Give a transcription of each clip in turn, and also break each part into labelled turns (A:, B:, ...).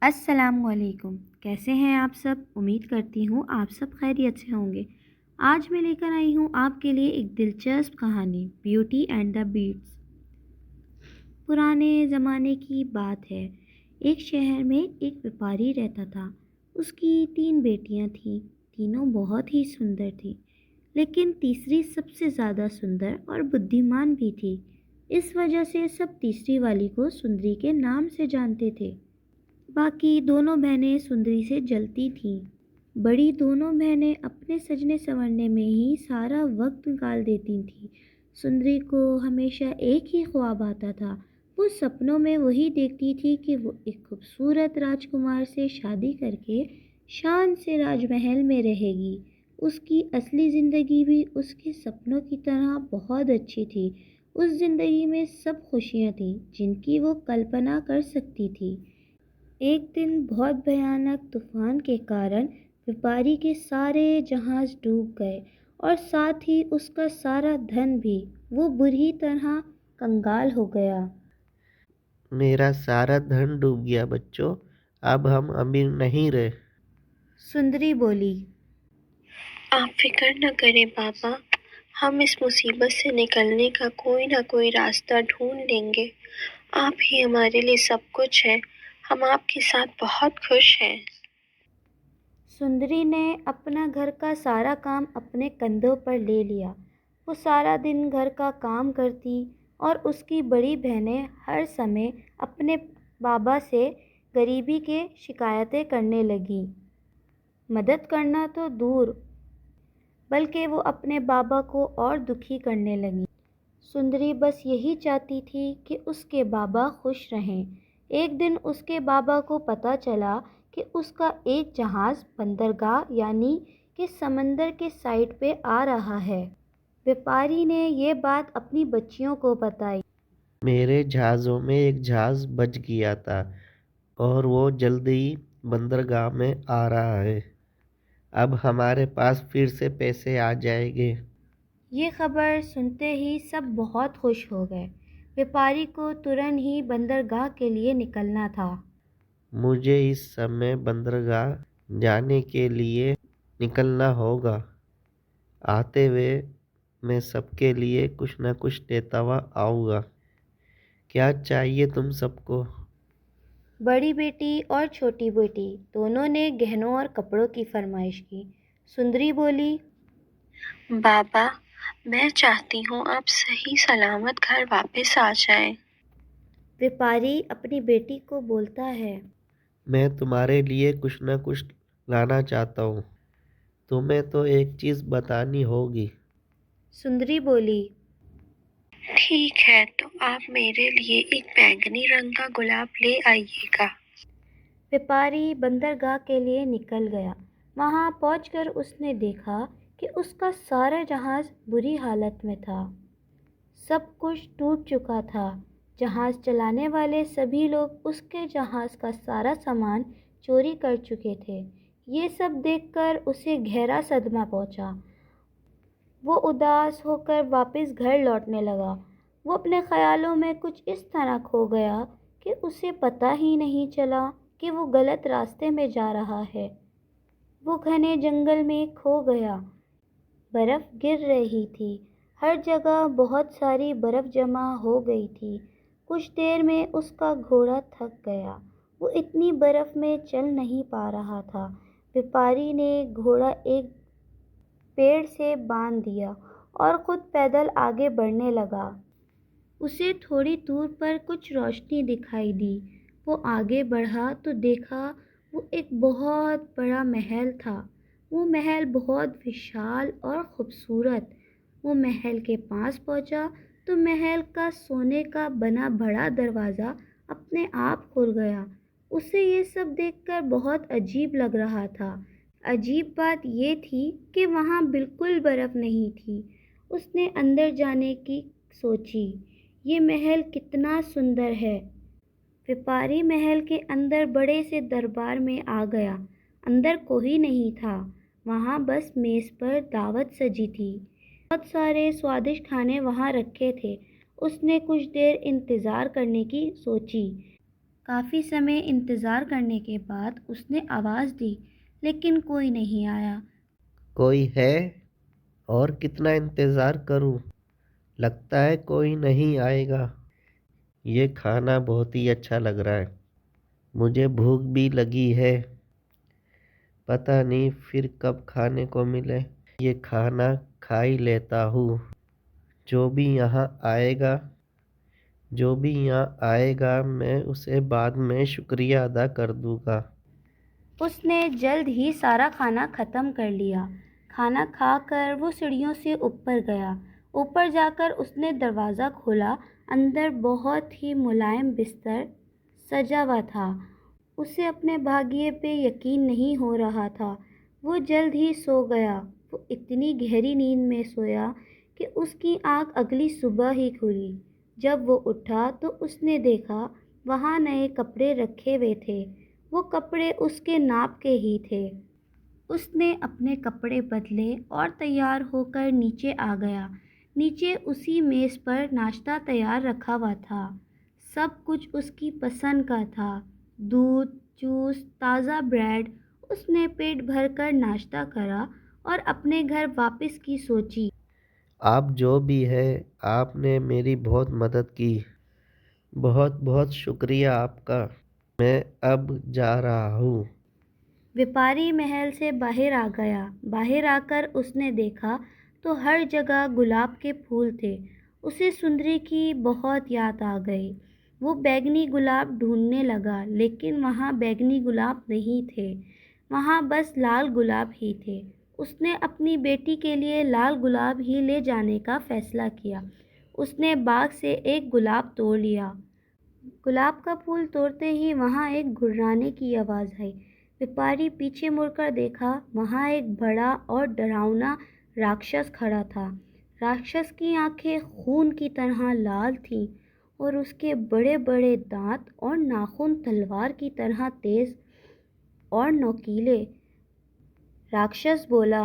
A: अस्सलामुअलैकुम। कैसे हैं आप सब? उम्मीद करती हूँ आप सब खैरियत से होंगे। आज मैं लेकर आई हूँ आपके लिए एक दिलचस्प कहानी, ब्यूटी एंड द बीट्स। पुराने ज़माने की बात है। एक शहर में एक व्यापारी रहता था। उसकी 3 बेटियाँ थीं। तीनों बहुत ही सुंदर थीं, लेकिन तीसरी सबसे ज़्यादा सुंदर और बुद्धिमान भी थी। इस वजह से सब तीसरी वाली को सुंदरी के नाम से जानते थे। बाकी दोनों बहनें सुंदरी से जलती थीं। बड़ी दोनों बहनें अपने सजने संवरने में ही सारा वक्त निकाल देती थीं। सुंदरी को हमेशा एक ही ख्वाब आता था। वो सपनों में वही देखती थी कि वो एक खूबसूरत राजकुमार से शादी करके शान से राजमहल में रहेगी। उसकी असली ज़िंदगी भी उसके सपनों की तरह बहुत अच्छी थी। उस ज़िंदगी में सब खुशियाँ थीं जिनकी वो कल्पना कर सकती थी। एक दिन बहुत भयानक तूफान के कारण व्यापारी के सारे जहाज डूब गए और साथ ही उसका सारा धन भी। वो बुरी तरह कंगाल हो गया।
B: मेरा सारा धन डूब गया बच्चों। अब हम अमीर नहीं रहे।
A: सुंदरी बोली।
C: आप फिक्र न करें पापा, हम इस मुसीबत से निकलने का कोई ना कोई रास्ता ढूंढ लेंगे। आप ही हमारे लिए सब कुछ हैं। हम आपके साथ बहुत खुश हैं।
A: सुंदरी ने अपना घर का सारा काम अपने कंधों पर ले लिया। वो सारा दिन घर का काम करती और उसकी बड़ी बहनें हर समय अपने बाबा से गरीबी के शिकायतें करने लगीं। मदद करना तो दूर, बल्कि वो अपने बाबा को और दुखी करने लगी। सुंदरी बस यही चाहती थी कि उसके बाबा खुश रहें। एक दिन उसके बाबा को पता चला कि उसका एक जहाज़ बंदरगाह यानी कि समंदर के साइड पे आ रहा है। व्यापारी ने ये बात अपनी बच्चियों को बताई।
B: मेरे जहाज़ों में एक जहाज़ बच गया था और वो जल्दी ही बंदरगाह में आ रहा है। अब हमारे पास फिर से पैसे आ जाएंगे।
A: ये खबर सुनते ही सब बहुत खुश हो गए। व्यापारी को तुरंत ही बंदरगाह के लिए निकलना था।
B: मुझे इस समय बंदरगाह जाने के लिए निकलना होगा। आते हुए मैं सबके लिए कुछ न कुछ लेता हुआ आऊँगा। क्या चाहिए तुम सबको?
A: बड़ी बेटी और छोटी बेटी दोनों ने गहनों और कपड़ों की फरमाइश की। सुंदरी बोली।
C: बाबा, मैं चाहती हूँ आप सही सलामत घर वापस आ जाएं।
A: व्यापारी अपनी बेटी को बोलता है।
B: मैं तुम्हारे लिए कुछ न कुछ लाना चाहता हूँ। तुम्हें तो एक चीज़ बतानी होगी।
A: सुंदरी बोली।
C: ठीक है, तो आप मेरे लिए एक बैंगनी रंग का गुलाब ले आइएगा।
A: व्यापारी बंदरगाह के लिए निकल गया। वहां पहुंचकर उसने देखा कि उसका सारा जहाज बुरी हालत में था। सब कुछ टूट चुका था। जहाज चलाने वाले सभी लोग उसके जहाज का सारा सामान चोरी कर चुके थे। ये सब देखकर उसे गहरा सदमा पहुंचा। वो उदास होकर वापस घर लौटने लगा। वो अपने ख्यालों में कुछ इस तरह खो गया कि उसे पता ही नहीं चला कि वो गलत रास्ते में जा रहा है। वो घने जंगल में खो गया। बर्फ़ गिर रही थी। हर जगह बहुत सारी बर्फ़ जमा हो गई थी। कुछ देर में उसका घोड़ा थक गया। वो इतनी बर्फ़ में चल नहीं पा रहा था। व्यापारी ने घोड़ा एक पेड़ से बांध दिया और खुद पैदल आगे बढ़ने लगा। उसे थोड़ी दूर पर कुछ रोशनी दिखाई दी। वो आगे बढ़ा तो देखा वो एक बहुत बड़ा महल था। वो महल बहुत विशाल और खूबसूरत। वो महल के पास पहुंचा तो महल का सोने का बना बड़ा दरवाज़ा अपने आप खुल गया। उसे ये सब देखकर बहुत अजीब लग रहा था। अजीब बात ये थी कि वहाँ बिल्कुल बर्फ़ नहीं थी। उसने अंदर जाने की सोची। ये महल कितना सुंदर है। व्यापारी महल के अंदर बड़े से दरबार में आ गया। अंदर कोई नहीं था। वहाँ बस मेज़ पर दावत सजी थी। बहुत सारे स्वादिष्ट खाने वहाँ रखे थे। उसने कुछ देर इंतज़ार करने की सोची। काफ़ी समय इंतज़ार करने के बाद उसने आवाज़ दी, लेकिन कोई नहीं आया।
B: कोई है? और कितना इंतज़ार करूं? लगता है कोई नहीं आएगा। ये खाना बहुत ही अच्छा लग रहा है। मुझे भूख भी लगी है। पता नहीं फिर कब खाने को मिले। ये खाना खा ही लेता हूँ। जो भी यहाँ आएगा जो भी यहाँ आएगा मैं उसे बाद में शुक्रिया अदा कर दूँगा।
A: उसने जल्द ही सारा खाना ख़त्म कर लिया। खाना खाकर वो सीढ़ियों से ऊपर गया। ऊपर जाकर उसने दरवाज़ा खोला। अंदर बहुत ही मुलायम बिस्तर सजा हुआ था। उसे अपने भाग्य पे यकीन नहीं हो रहा था। वो जल्द ही सो गया। वो इतनी गहरी नींद में सोया कि उसकी आँख अगली सुबह ही खुली। जब वो उठा तो उसने देखा वहाँ नए कपड़े रखे हुए थे। वो कपड़े उसके नाप के ही थे। उसने अपने कपड़े बदले और तैयार होकर नीचे आ गया। नीचे उसी मेज़ पर नाश्ता तैयार रखा हुआ था। सब कुछ उसकी पसंद का था। दूध, जूस, ताज़ा ब्रेड। उसने पेट भरकर नाश्ता करा और अपने घर वापस की सोची।
B: आप जो भी है आपने मेरी बहुत मदद की। बहुत बहुत शुक्रिया आपका। मैं अब जा रहा हूँ।
A: व्यापारी महल से बाहर आ गया। बाहर आकर उसने देखा तो हर जगह गुलाब के फूल थे। उसे सुंदरी की बहुत याद आ गई। वो बैंगनी गुलाब ढूंढने लगा, लेकिन वहाँ बैंगनी गुलाब नहीं थे। वहाँ बस लाल गुलाब ही थे। उसने अपनी बेटी के लिए लाल गुलाब ही ले जाने का फैसला किया। उसने बाग से एक गुलाब तोड़ लिया। गुलाब का फूल तोड़ते ही वहाँ एक गुर्राने की आवाज़ आई। व्यापारी पीछे मुड़कर देखा। वहाँ एक बड़ा और डरावना राक्षस खड़ा था। राक्षस की आंखें खून की तरह लाल थीं और उसके बड़े बड़े दांत और नाखून तलवार की तरह तेज और नोकीले। राक्षस बोला,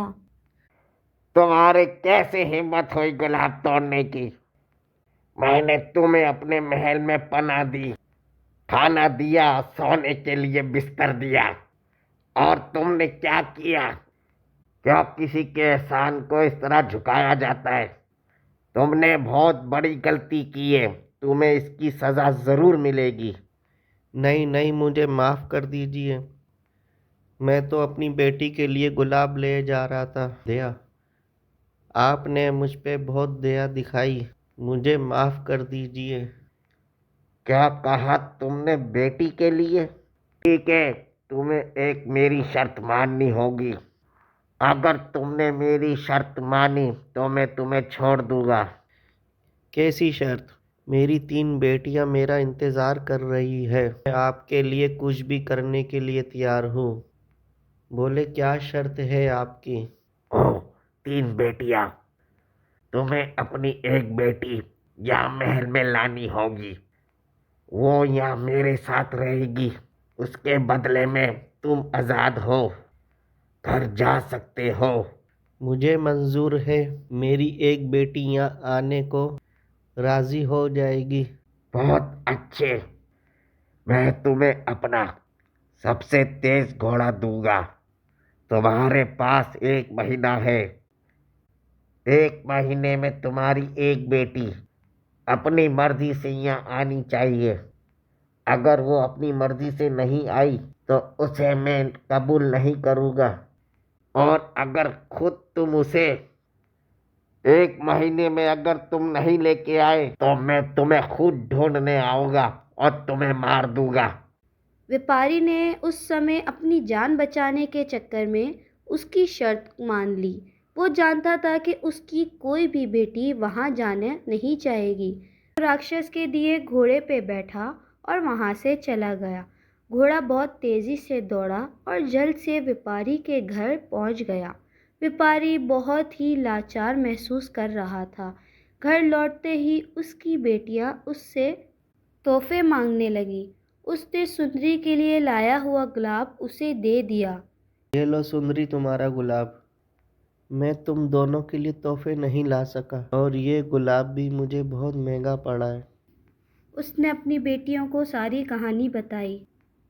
D: तुम्हारे कैसे हिम्मत हुई गुलाब तोड़ने की? मैंने तुम्हें अपने महल में पनाह दी, खाना दिया, सोने के लिए बिस्तर दिया, और तुमने क्या किया? क्या किसी के एहसान को इस तरह झुकाया जाता है? तुमने बहुत बड़ी गलती की है। तुम्हें इसकी सजा जरूर मिलेगी।
B: नहीं नहीं, मुझे माफ़ कर दीजिए। मैं तो अपनी बेटी के लिए गुलाब ले जा रहा था। दया, आपने मुझ पे बहुत दया दिखाई। मुझे माफ़ कर दीजिए।
D: क्या कहा तुमने? बेटी के लिए? ठीक है, तुम्हें एक मेरी शर्त माननी होगी। अगर तुमने मेरी शर्त मानी तो मैं तुम्हें छोड़ दूंगा।
B: कैसी शर्त? मेरी 3 बेटियां मेरा इंतज़ार कर रही है। मैं आपके लिए कुछ भी करने के लिए तैयार हूँ। बोले, क्या शर्त है आपकी?
D: ओह, 3 बेटियां। तुम्हें अपनी एक बेटी यहाँ महल में लानी होगी। वो यहाँ मेरे साथ रहेगी। उसके बदले में तुम आज़ाद हो, घर जा सकते हो।
B: मुझे मंजूर है। मेरी एक बेटी यहाँ आने को राज़ी हो जाएगी।
D: बहुत अच्छे। मैं तुम्हें अपना सबसे तेज घोड़ा दूंगा। तुम्हारे पास 1 महीना है। 1 महीने में तुम्हारी एक बेटी अपनी मर्जी से यहाँ आनी चाहिए। अगर वो अपनी मर्जी से नहीं आई तो उसे मैं कबूल नहीं करूँगा। और अगर खुद तुम उसे 1 महीने में अगर तुम नहीं लेके आए तो मैं तुम्हें खुद ढूंढने आऊँगा और तुम्हें मार दूंगा।
A: व्यापारी ने उस समय अपनी जान बचाने के चक्कर में उसकी शर्त मान ली। वो जानता था कि उसकी कोई भी बेटी वहाँ जाने नहीं चाहेगी। वो राक्षस के दिए घोड़े पे बैठा और वहाँ से चला गया। घोड़ा बहुत तेज़ी से दौड़ा और जल्द से व्यापारी के घर पहुँच गया। व्यापारी बहुत ही लाचार महसूस कर रहा था। घर लौटते ही उसकी बेटियाँ उससे तोहफे मांगने लगी। उसने सुंदरी के लिए लाया हुआ गुलाब उसे दे दिया।
B: ये लो सुंदरी, तुम्हारा गुलाब। मैं तुम दोनों के लिए तोहफे नहीं ला सका और ये गुलाब भी मुझे बहुत महंगा पड़ा है।
A: उसने अपनी बेटियों को सारी कहानी बताई।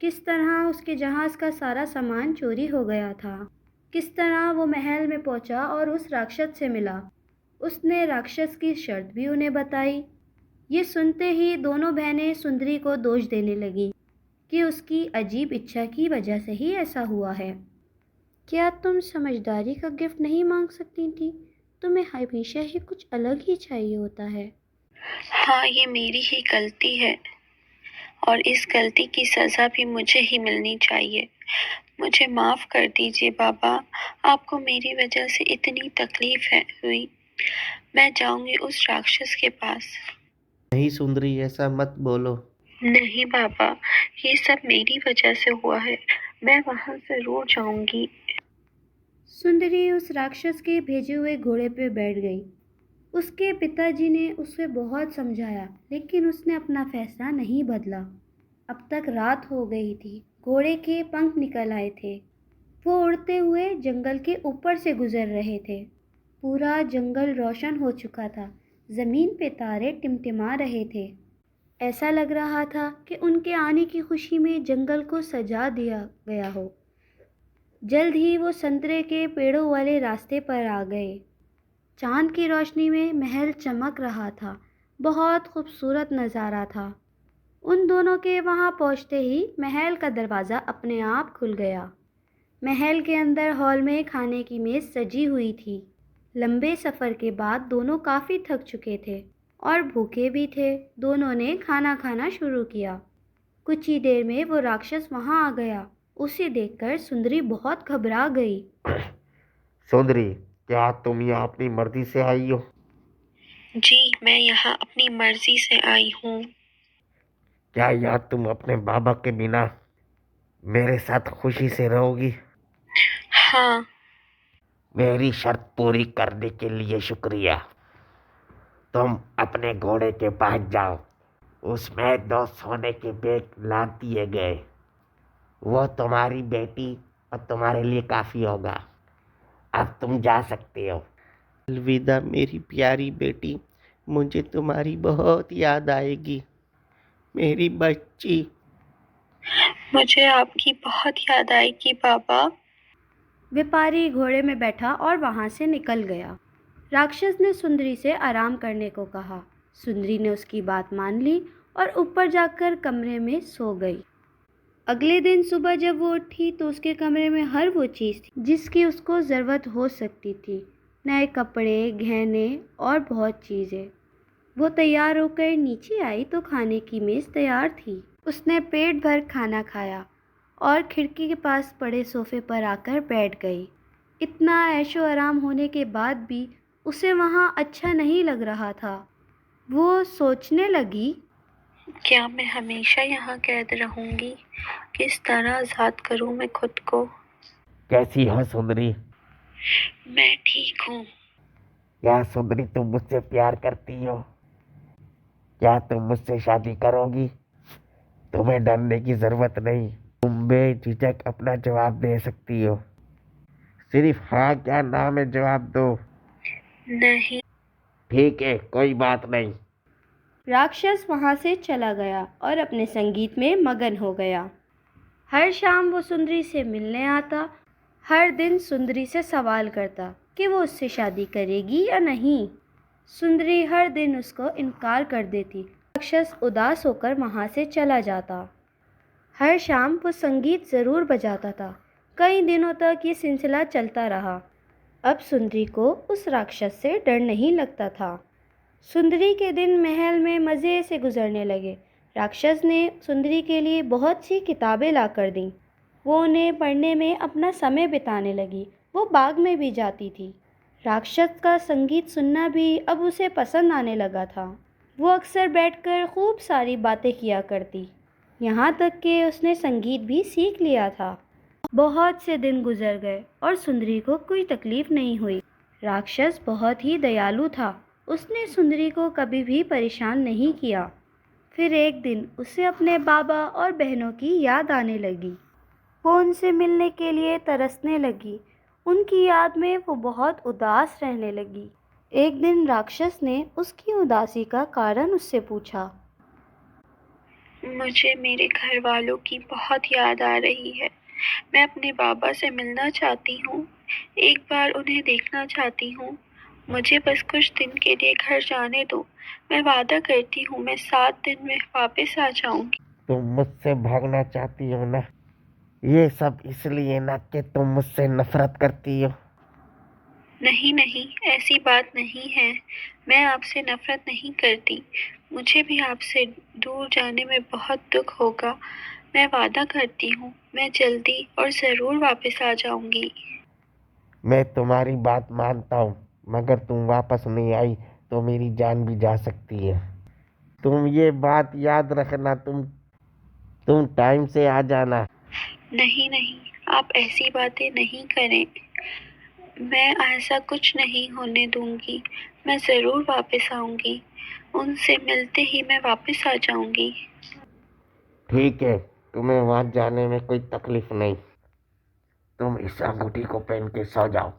A: किस तरह उसके जहाज़ का सारा सामान चोरी हो गया था, किस तरह वो महल में पहुंचा और उस राक्षस से मिला। उसने राक्षस की शर्त भी उन्हें बताई। ये सुनते ही दोनों बहनें सुंदरी को दोष देने लगीं कि उसकी अजीब इच्छा की वजह से ही ऐसा हुआ है। क्या तुम समझदारी का गिफ्ट नहीं मांग सकती थी? तुम्हें हमेशा ही कुछ अलग ही चाहिए होता है।
C: हाँ, ये मेरी ही गलती है और इस गलती की सज़ा भी मुझे ही मिलनी चाहिए। मुझे माफ़ कर दीजिए बाबा, आपको मेरी वजह से इतनी तकलीफ हुई। मैं जाऊंगी उस राक्षस के पास।
B: नहीं सुंदरी, ऐसा मत बोलो।
C: नहीं बाबा, ये सब मेरी वजह से हुआ है। मैं वहाँ ज़रूर जाऊंगी।
A: सुंदरी उस राक्षस के भेजे हुए घोड़े पर बैठ गई। उसके पिताजी ने उसे बहुत समझाया, लेकिन उसने अपना फैसला नहीं बदला। अब तक रात हो गई थी। घोड़े के पंख निकल आए थे। वो उड़ते हुए जंगल के ऊपर से गुजर रहे थे। पूरा जंगल रोशन हो चुका था। ज़मीन पे तारे टिमटिमा रहे थे। ऐसा लग रहा था कि उनके आने की खुशी में जंगल को सजा दिया गया हो। जल्द ही वो संतरे के पेड़ों वाले रास्ते पर आ गए। चांद की रोशनी में महल चमक रहा था। बहुत खूबसूरत नज़ारा था। उन दोनों के वहां पहुंचते ही महल का दरवाज़ा अपने आप खुल गया। महल के अंदर हॉल में खाने की मेज़ सजी हुई थी। लंबे सफ़र के बाद दोनों काफ़ी थक चुके थे और भूखे भी थे। दोनों ने खाना खाना शुरू किया। कुछ ही देर में वो राक्षस वहां आ गया। उसे देखकर सुंदरी बहुत घबरा गई।
D: सुंदरी, क्या तुम यहाँ अपनी मर्जी से आई हो?
C: जी, मैं यहाँ अपनी मर्जी से आई हूँ।
D: क्या यहाँ तुम अपने बाबा के बिना मेरे साथ खुशी से रहोगी?
C: हाँ।
D: मेरी शर्त पूरी करने के लिए शुक्रिया। तुम अपने घोड़े के पास जाओ। उसमें 2 सोने के बैग लाद दिए गए। वो तुम्हारी बेटी और तुम्हारे लिए काफी होगा। अब तुम जा सकते हो।
B: अलविदा मेरी प्यारी बेटी, मुझे तुम्हारी बहुत याद आएगी, मेरी बच्ची।
C: मुझे आपकी बहुत याद आएगी बाबा।
A: व्यापारी घोड़े में बैठा और वहां से निकल गया। राक्षस ने सुंदरी से आराम करने को कहा। सुंदरी ने उसकी बात मान ली और ऊपर जाकर कमरे में सो गई। अगले दिन सुबह जब वो उठी तो उसके कमरे में हर वो चीज़ थी जिसकी उसको ज़रूरत हो सकती थी। नए कपड़े, गहने और बहुत चीज़ें। वो तैयार होकर नीचे आई तो खाने की मेज़ तैयार थी। उसने पेट भर खाना खाया और खिड़की के पास पड़े सोफे पर आकर बैठ गई। इतना ऐशो आराम होने के बाद भी उसे वहाँ अच्छा नहीं लग रहा था। वो सोचने लगी,
C: क्या मैं हमेशा यहाँ कैद रहूंगी? किस तरह आज़ाद करूँ मैं खुद को?
D: कैसी हो सुंदरी?
C: मैं ठीक हूँ।
D: क्या सुंदरी तुम मुझसे प्यार करती हो? क्या तुम मुझसे शादी करोगी? तुम्हें डरने की जरूरत नहीं। तुम बेझिझक अपना जवाब दे सकती हो। सिर्फ हाँ क्या ना में जवाब दो।
C: नहीं।
D: ठीक है, कोई बात नहीं।
A: राक्षस वहाँ से चला गया और अपने संगीत में मगन हो गया। हर शाम वो सुंदरी से मिलने आता। हर दिन सुंदरी से सवाल करता कि वो उससे शादी करेगी या नहीं। सुंदरी हर दिन उसको इनकार कर देती। राक्षस उदास होकर वहाँ से चला जाता। हर शाम वो संगीत ज़रूर बजाता था। कई दिनों तक ये सिलसिला चलता रहा। अब सुंदरी को उस राक्षस से डर नहीं लगता था। सुंदरी के दिन महल में मज़े से गुजरने लगे। राक्षस ने सुंदरी के लिए बहुत सी किताबें ला कर दीं। वो उन्हें पढ़ने में अपना समय बिताने लगी। वो बाग में भी जाती थी। राक्षस का संगीत सुनना भी अब उसे पसंद आने लगा था। वो अक्सर बैठकर खूब सारी बातें किया करती। यहाँ तक कि उसने संगीत भी सीख लिया था। बहुत से दिन गुजर गए और सुंदरी को कोई तकलीफ नहीं हुई। राक्षस बहुत ही दयालु था। उसने सुंदरी को कभी भी परेशान नहीं किया। फिर एक दिन उसे अपने बाबा और बहनों की याद आने लगी। वो उनसे मिलने के लिए तरसने लगी। उनकी याद में वो बहुत उदास रहने लगी। एक दिन राक्षस ने उसकी उदासी का कारण उससे पूछा।
C: मुझे मेरे घर वालों की बहुत याद आ रही है। मैं अपने बाबा से मिलना चाहती हूँ। एक बार उन्हें देखना चाहती हूँ। मुझे बस कुछ दिन के लिए घर जाने दो। मैं वादा करती हूँ मैं 7 दिन में वापस आ जाऊंगी।
D: तुम मुझसे भागना चाहती हो ना? ये सब इसलिए ना कि तुम मुझसे नफरत करती हो।
C: नहीं नहीं, ऐसी बात नहीं है। मैं आपसे नफरत नहीं करती। मुझे भी आपसे दूर जाने में बहुत दुख होगा। मैं वादा करती हूँ मैं जल्दी और ज़रूर वापस आ जाऊंगी।
D: मैं तुम्हारी बात मानता हूँ, मगर तुम वापस नहीं आई तो मेरी जान भी जा सकती है। तुम ये बात याद रखना। तुम टाइम से आ जाना।
C: नहीं नहीं, आप ऐसी बातें नहीं करें। मैं ऐसा कुछ नहीं होने दूंगी। मैं ज़रूर वापस आऊंगी। उनसे मिलते ही मैं वापस आ जाऊंगी।
D: ठीक है, तुम्हें वहां जाने में कोई तकलीफ नहीं। तुम इस अंगूठी को पहन के सो जाओ।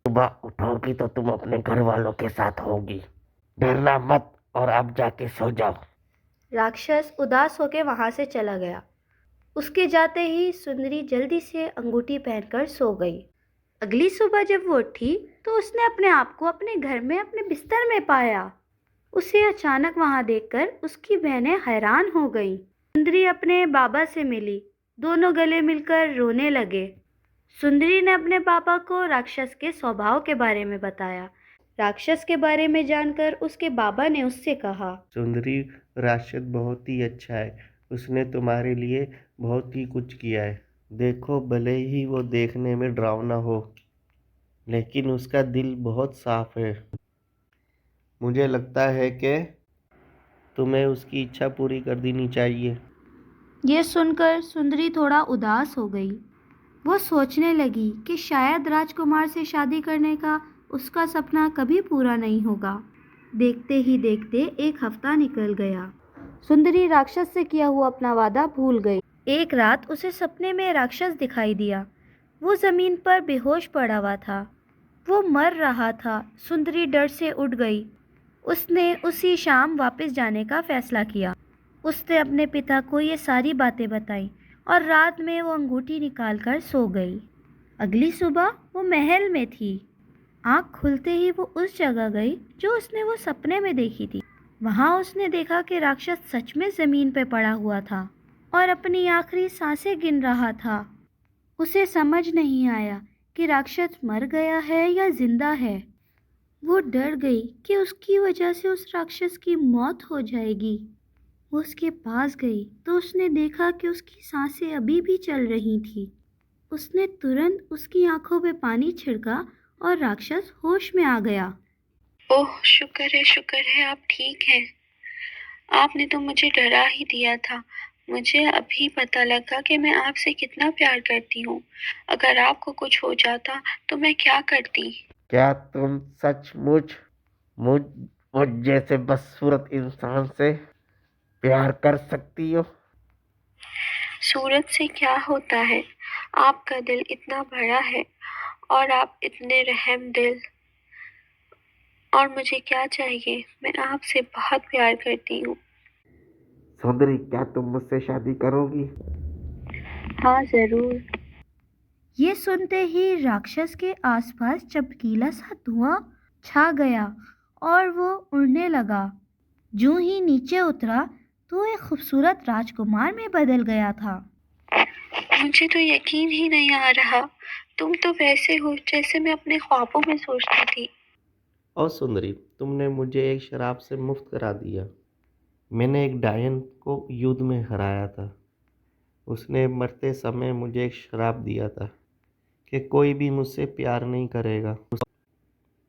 D: सुबह उठोगी तो तुम अपने घर वालों के साथ होगी। डरना मत और अब जाके सो जाओ।
A: राक्षस उदास होकर वहां से चला गया। उसके जाते ही सुंदरी जल्दी से अंगूठी पहनकर सो गई। अगली सुबह जब वो उठी तो उसने अपने आप को अपने घर में अपने बिस्तर में पाया। उसे अचानक वहां देखकर उसकी बहनें हैरान हो गईं। सुंदरी अपने बाबा से मिली। दोनों गले मिलकर रोने लगे। सुंदरी ने अपने पापा को राक्षस के स्वभाव के बारे में बताया। राक्षस के बारे में जानकर उसके बाबा ने उससे कहा,
B: सुंदरी, राक्षस बहुत ही अच्छा है। उसने तुम्हारे लिए बहुत ही कुछ किया है। देखो, भले ही वो देखने में डरावना हो, लेकिन उसका दिल बहुत साफ है। मुझे लगता है कि तुम्हें उसकी इच्छा पूरी कर देनी चाहिए।
A: यह सुनकर सुंदरी थोड़ा उदास हो गई। वो सोचने लगी कि शायद राजकुमार से शादी करने का उसका सपना कभी पूरा नहीं होगा। देखते ही देखते एक हफ्ता निकल गया। सुंदरी राक्षस से किया हुआ अपना वादा भूल गई। एक रात उसे सपने में राक्षस दिखाई दिया। वो जमीन पर बेहोश पड़ा हुआ था। वो मर रहा था। सुंदरी डर से उठ गई। उसने उसी शाम वापस जाने का फैसला किया। उसने अपने पिता को ये सारी बातें बताईं और रात में वो अंगूठी निकालकर सो गई। अगली सुबह वो महल में थी। आँख खुलते ही वो उस जगह गई जो उसने वो सपने में देखी थी। वहाँ उसने देखा कि राक्षस सच में जमीन पर पड़ा हुआ था और अपनी आखिरी सांसें गिन रहा था। उसे समझ नहीं आया कि राक्षस मर गया है या जिंदा है। वो डर गई कि उसकी वजह से उस राक्षस की मौत हो जाएगी। वो उसके पास गई तो उसने देखा कि उसकी सांसें अभी भी चल रही थी। उसने तुरंत उसकी आंखों पे पानी छिड़का और राक्षस होश में आ गया।
C: ओह, शुक्र है आप ठीक हैं। आपने तो मुझे डरा ही दिया था। मुझे अभी पता लगा कि मैं आपसे कितना प्यार करती हूँ। अगर आपको कुछ हो जाता तो मैं क्या करती।
D: क्या तुम सचमुच मुझ मुझ जैसे बदसूरत इंसान से प्यार कर सकती हो?
C: सूरत से क्या होता है। आपका दिल इतना बड़ा है और आप इतने रहम दिल। और मुझे क्या चाहिए। मैं आपसे बहुत प्यार करती हूँ।
D: सुंदरी, क्या तुम मुझसे शादी करोगी?
C: हाँ, जरूर।
A: ये सुनते ही राक्षस के आसपास चमकीला सा धुआं छा गया और वो उड़ने लगा। जो ही नीचे उतरा तो एक खूबसूरत राजकुमार में बदल गया था।
C: मुझे तो यकीन ही नहीं आ रहा। तुम तो वैसे हो जैसे मैं अपने ख्वाबों में सोचती थी।
B: और सुंदरी, तुमने मुझे एक शराब से मुक्त करा दिया। मैंने एक डायन को युद्ध में हराया था। उसने मरते समय मुझे एक श्राप दिया था कि कोई भी मुझसे प्यार नहीं करेगा,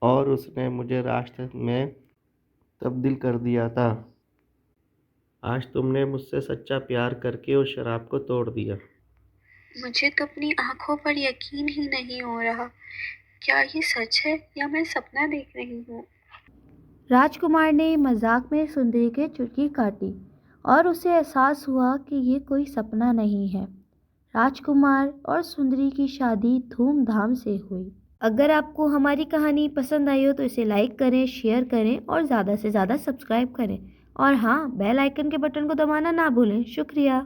B: और उसने मुझे राष्ट्र में तब्दील कर दिया था। आज तुमने मुझसे सच्चा प्यार करके उस शराब को तोड़ दिया।
C: मुझे तो अपनी आंखों पर यकीन ही नहीं हो रहा। क्या ये सच है या मैं सपना देख रही हूँ।
A: राजकुमार ने मजाक में सुंदरी के चुटकी काटी और उसे एहसास हुआ कि ये कोई सपना नहीं है। राजकुमार और सुंदरी की शादी धूमधाम से हुई। अगर आपको हमारी कहानी पसंद आई हो तो इसे लाइक करें, शेयर करें और ज़्यादा से ज़्यादा सब्सक्राइब करें। और हाँ, बेल आइकन के बटन को दबाना ना भूलें। शुक्रिया।